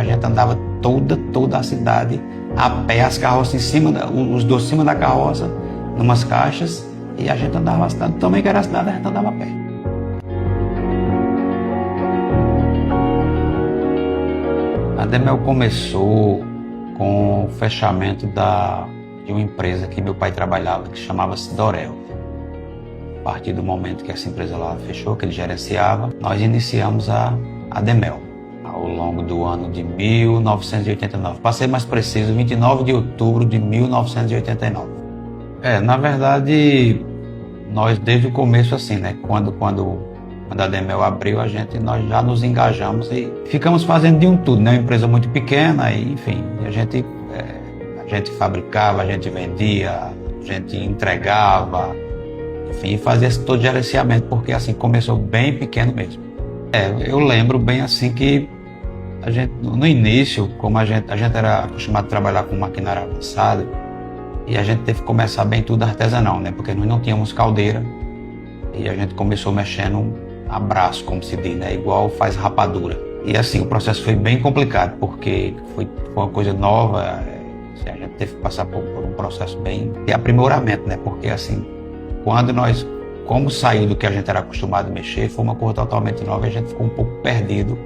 A gente andava toda a cidade a pé, as carroças em cima, os dois em cima da carroça, numas caixas, e a gente andava a cidade, também que era a cidade, a gente andava a pé. A Demel começou com o fechamento de uma empresa que meu pai trabalhava, que chamava-se Dorel. A partir do momento que essa empresa lá fechou, que ele gerenciava, nós iniciamos a Demel, ao longo do ano de 1989. Para ser mais preciso, 29 de outubro de 1989. Na verdade, nós desde o começo assim, né? Quando a Demel abriu, nós já nos engajamos e ficamos fazendo de um tudo, né? Uma empresa muito pequena e, enfim, a gente fabricava, a gente vendia, a gente entregava, enfim, fazia esse todo gerenciamento, porque assim, começou bem pequeno mesmo. Eu lembro bem assim que a gente, no início, como a gente era acostumado a trabalhar com maquinário avançado, e a gente teve que começar bem tudo artesanal, né? Porque nós não tínhamos caldeira e a gente começou mexendo a braço, como se diz, né? Igual faz rapadura. E assim, o processo foi bem complicado, porque foi uma coisa nova, a gente teve que passar por um processo bem de aprimoramento, né? Porque assim, como saiu do que a gente era acostumado a mexer, foi uma coisa totalmente nova e a gente ficou um pouco perdido.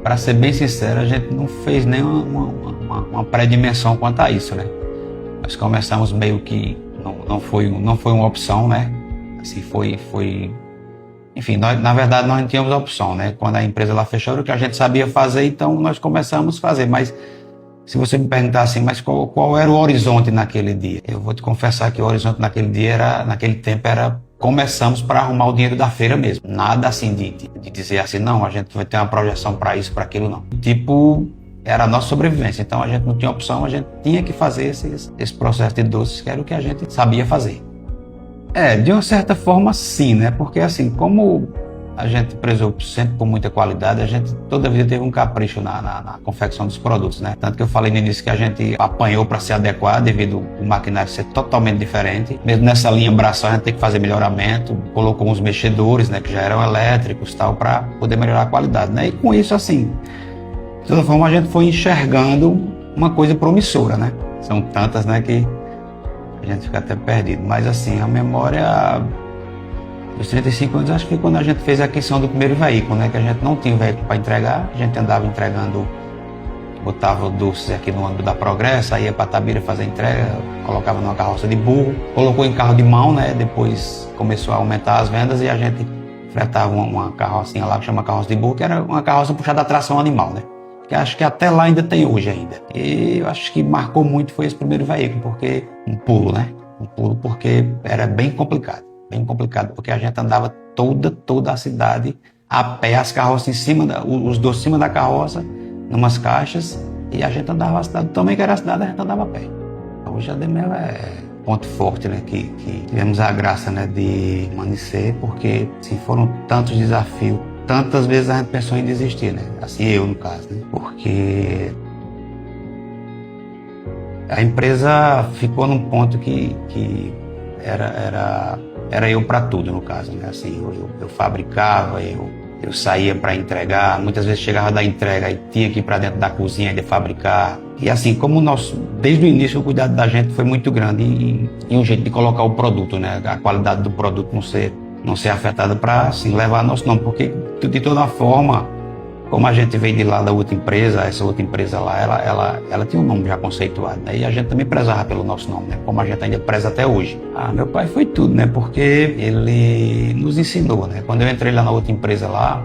Para ser bem sincero, a gente não fez nem uma pré-dimensão quanto a isso, né? Nós começamos meio que, não foi uma opção, né? Assim, enfim, na verdade nós não tínhamos opção, né? Quando a empresa lá fechou, era o que a gente sabia fazer, então nós começamos a fazer. Mas se você me perguntar assim, mas qual era o horizonte naquele dia? Eu vou te confessar que o horizonte naquele tempo era começamos para arrumar o dinheiro da feira mesmo. Nada assim de dizer assim, não, a gente vai ter uma projeção para isso, para aquilo, não. Tipo, era a nossa sobrevivência. Então a gente não tinha opção, a gente tinha que fazer esse processo de doces, que era o que a gente sabia fazer. De uma certa forma sim, né? Porque assim, como a gente prezou sempre por muita qualidade, a gente toda a vida teve um capricho na confecção dos produtos, né? Tanto que eu falei no início que a gente apanhou para se adequar devido ao maquinário ser totalmente diferente. Mesmo nessa linha braçal a gente tem que fazer melhoramento, colocou uns mexedores, né, que já eram elétricos, tal, para poder melhorar a qualidade, né? E com isso assim, de toda forma a gente foi enxergando uma coisa promissora, né? São tantas, né, que a gente fica até perdido, mas assim, a memória dos 35 anos, acho que quando a gente fez a aquisição do primeiro veículo, né, que a gente não tinha veículo para entregar, a gente andava entregando, botava doces aqui no ônibus da Progresso, ia para Tabira fazer entrega, colocava numa carroça de burro, colocou em carro de mão, né, depois começou a aumentar as vendas e a gente fretava uma carrocinha lá que chama carroça de burro, que era uma carroça puxada a tração animal, né, que acho que até lá ainda tem hoje ainda. E eu acho que marcou muito foi esse primeiro veículo, porque um pulo porque era bem complicado, porque a gente andava toda a cidade a pé, as carroças em cima, os dois em cima da carroça, numas caixas, e a gente andava a cidade, também que era a cidade, a gente andava a pé. Hoje a Demel é ponto forte, né, que tivemos a graça, né, de permanecer, porque assim, foram tantos desafios, tantas vezes a gente pensou em desistir, né, assim eu no caso, né, porque a empresa ficou num ponto que era eu para tudo, no caso, né? Assim, eu fabricava, eu saía para entregar, muitas vezes chegava da entrega e tinha que ir para dentro da cozinha e de fabricar. E assim, como desde o início o cuidado da gente foi muito grande e um jeito de colocar o produto, né? A qualidade do produto não ser afetada para assim, levar nosso nome, porque de toda forma, como a gente veio de lá da outra empresa, essa outra empresa lá, ela tinha um nome já conceituado, né? E a gente também prezava pelo nosso nome, né? Como a gente ainda preza até hoje. Meu pai foi tudo, né? Porque ele nos ensinou, né? Quando eu entrei lá na outra empresa lá,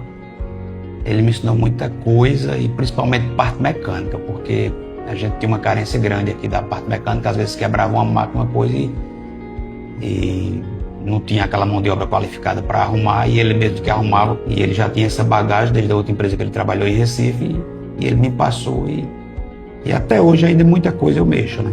ele me ensinou muita coisa e principalmente parte mecânica, porque a gente tinha uma carência grande aqui da parte mecânica, às vezes quebrava uma máquina, uma coisa e não tinha aquela mão de obra qualificada para arrumar, e ele mesmo que arrumava, e ele já tinha essa bagagem desde a outra empresa que ele trabalhou em Recife, e ele me passou, e até hoje ainda muita coisa eu mexo, né?